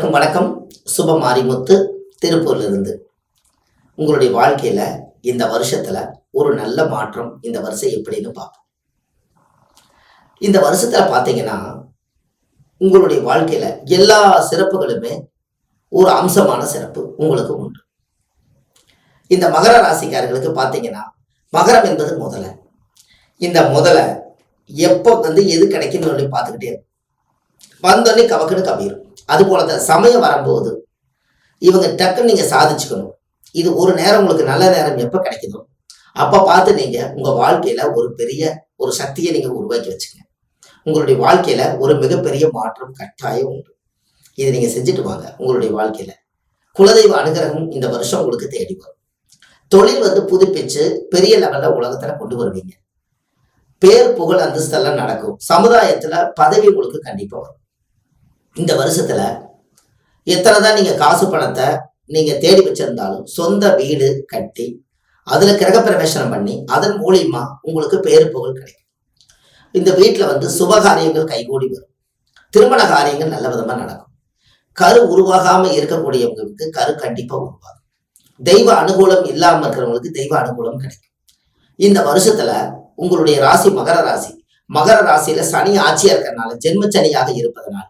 அனைவருக்கும் வணக்கம். சுப மாரிமுத்து, திருப்பூர்ல இருந்து. உங்களுடைய வாழ்க்கையில இந்த வருஷத்துல ஒரு நல்ல மாற்றம் இந்த வருஷம் எப்படின்னு பார்ப்போம். இந்த வருஷத்துல பாத்தீங்கன்னா உங்களுடைய வாழ்க்கையில எல்லா சிறப்புகளுமே ஒரு அம்சமான சிறப்பு உங்களுக்கு உண்டு. இந்த மகர ராசிக்காரர்களுக்கு பாத்தீங்கன்னா மகரம் என்பது முதலை. இந்த முதலை எப்போ எது கிடைக்குன்னு சொல்லி பார்த்துக்கிட்டே இருக்கும். வந்தோடனே கவக்குன்னு கவிரும். அது போலதான் சமயம் வரும்போது இவங்க டக்குன்னு நீங்க சாதிச்சுக்கணும். இது ஒரு நேரம் உங்களுக்கு நல்ல நேரம் எப்ப கிடைக்குதோ அப்ப பார்த்து நீங்க உங்க வாழ்க்கையில ஒரு பெரிய ஒரு சக்தியை நீங்க உருவாக்கி வச்சுங்க. உங்களுடைய வாழ்க்கையில ஒரு மிகப்பெரிய மாற்றம் கட்டாயம் உண்டு. இதை நீங்க செஞ்சுட்டு வாங்க. உங்களுடைய வாழ்க்கையில குலதெய்வ அனுகிரகம் இந்த வருஷம் உங்களுக்கு தேடி வரும். தொழில் புதுப்பிச்சு பெரிய லெவல்ல உலகத்துல கொண்டு வருவீங்க. பேர் புகழ் அந்தஸ்தெல்லாம் நடக்கும். சமுதாயத்துல பதவி உங்களுக்கு கண்டிப்பா வரும். இந்த வருஷத்துல எத்தனைதான் நீங்க காசு பணத்தை நீங்க தேடி வச்சிருந்தாலும் சொந்த வீடு கட்டி அதுல கிரகப்பிரவேசனம் பண்ணி அதன் மூலியமா உங்களுக்கு பேரு புகழ் கிடைக்கும். இந்த வீட்டுல சுபகாரியங்கள் கைகூடி வரும். திருமண காரியங்கள் நல்ல விதமா நடக்கும். கரு உருவாகாம இருக்கக்கூடியவங்களுக்கு கரு கண்டிப்பா உருவாகும். தெய்வ அனுகூலம் இல்லாம இருக்கிறவங்களுக்கு தெய்வ அனுகூலம் கிடைக்கும். இந்த வருஷத்துல உங்களுடைய ராசி மகர ராசி. மகர ராசியில சனி ஆட்சியா இருக்கிறதுனால ஜென்ம சனியாக இருப்பதனால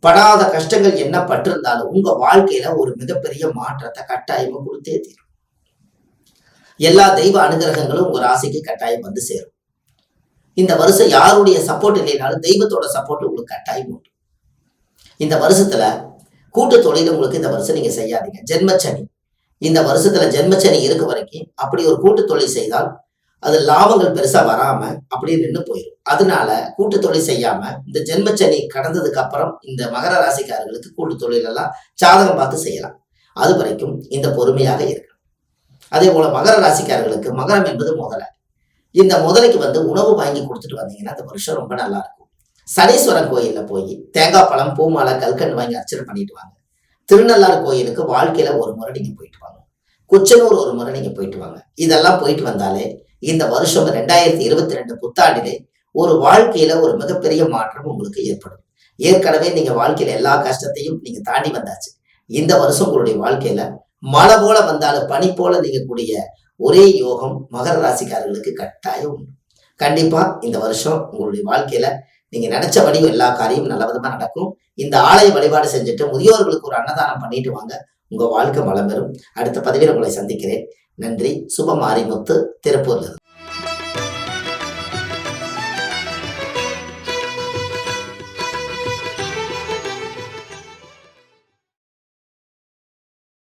படாத கஷ்டங்கள் என்ன பட்டிருந்தாலும் உங்க வாழ்க்கையில ஒரு மிகப்பெரிய மாற்றத்தை கட்டாயமா கொடுத்தே தீரும். எல்லா தெய்வ அனுகிரகங்களும் உங்க ராசிக்கு கட்டாயம் சேரும். இந்த வருஷம் யாருடைய சப்போர்ட் இல்லைனாலும் தெய்வத்தோட சப்போர்ட் உங்களுக்கு கட்டாயம் உண்டு. இந்த வருஷத்துல கூட்டு தொழில் உங்களுக்கு இந்த வருஷம் நீங்க செய்யாதீங்க. ஜென்மச்சனி இந்த வருஷத்துல ஜென்மச்சனி இருக்க வரைக்கும் அப்படி ஒரு கூட்டு தொழில் செய்தால் அது லாபங்கள் பெருசா வராம அப்படியே நின்று போயிடும். அதனால கூட்டு தொழில் செய்யாம இந்த ஜென்மச்சனி கடந்ததுக்கு அப்புறம் இந்த மகர ராசிக்காரர்களுக்கு கூட்டு தொழில் எல்லாம் சாதகம் பார்த்து செய்யலாம். அது வரைக்கும் இந்த பொறுமையாக இருக்கு. அதே போல மகர ராசிக்காரர்களுக்கு மகரம் என்பது முதலை. இந்த முதலைக்கு உணவு வாங்கி கொடுத்துட்டு வந்தீங்கன்னா இந்த வருஷம் ரொம்ப நல்லா இருக்கும். சனீஸ்வரன் கோயில்ல போய் தேங்காய் பழம் பூமாலை கல்கண்டு வாங்கி அர்ச்சனை பண்ணிட்டு வாங்க. திருநள்ளாறு கோயிலுக்கு வாழ்க்கையில ஒரு முறை நீங்க போயிட்டு வாங்க. குச்சனூர் ஒரு முறை நீங்க போயிட்டு வாங்க. இதெல்லாம் போயிட்டு வந்தாலே இந்த வருஷம் 2022 புத்தாண்டிலே ஒரு வாழ்க்கையில ஒரு மிகப்பெரிய மாற்றம் உங்களுக்கு ஏற்படும். ஏற்கனவே நீங்க வாழ்க்கையில எல்லா கஷ்டத்தையும் நீங்க தாண்டி வந்தாச்சு. இந்த வருஷம் உங்களுடைய வாழ்க்கையில மழை போல வந்தாலும் பனி போல நீங்க கூடிய ஒரே யோகம் மகர ராசிக்காரர்களுக்கு கட்டாயம் உண்டு. கண்டிப்பா இந்த வருஷம் உங்களுடைய வாழ்க்கையில நீங்க நினைச்ச வடிவம் எல்லா காரியமும் நல்ல விதமா நடக்கும். இந்த ஆலய வழிபாடு செஞ்சுட்டு முதியோர்களுக்கு ஒரு அன்னதானம் பண்ணிட்டு வாங்க. உங்க வாழ்க்கை வளம் பெறும். அடுத்த பதிவில் உங்களை சந்திக்கிறேன். நன்றி. சுப மாரிமுத்து, திருப்பூர்ல இருந்து.